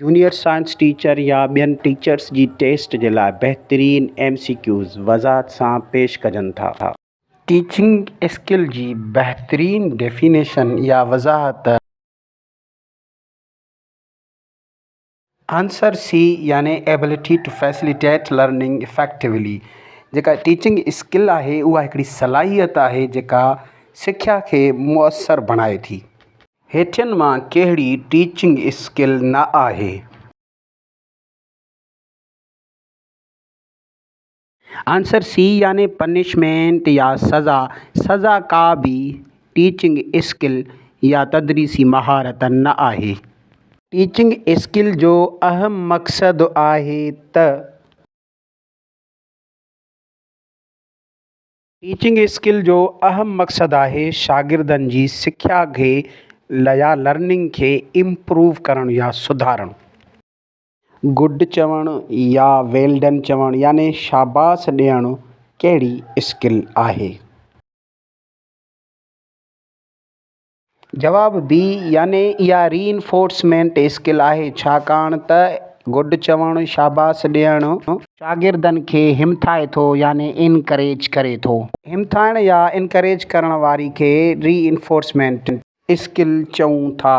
Junior science teacher या ॿियनि teachers जी taste जे लाइ बहितरीन MCQs वज़ाहत सां पेश कजनि था। टीचिंग स्किल जी बहितरीन डेफिनेशन या वज़ाहत। आंसर सी यानी ability to facilitate learning effectively. जेका टीचिंग स्किल आहे उहा हिकिड़ी सलाहियत आहे जेका सिख्या खे मुअसर बणाए थी। हेठियनि मां कहिड़ी टीचिंग स्किल न आहे? आंसर सी यानी पनिशमेंट या सज़ा। सज़ा का बि टीचिंग स्किल या तदरीसी महारत न आहे। टीचिंग स्किल जो अहम मक़सदु आहे त टीचिंग स्किल जो अहम मक़सदु आहे शागिर्दनि जी सिख्या खे या लर्निंग खे इम्प्रूव करणु या सुधारणु। गुड चवणु या वेल डन चवणु यानी शाबाश ॾियणु कहिड़ी स्किल आहे? जवाब बी यानी इहा रीइंफोर्समेंट स्किल आहे, छाकाणि त गुड चवणु शाबाश ॾियणु शागिर्दनि खे हिमथाए थो यानी इनकरेज करे थो। हिमथाइण या इनकरेज करण वारी खे रीइंफोर्समेंट स्किल चऊं था।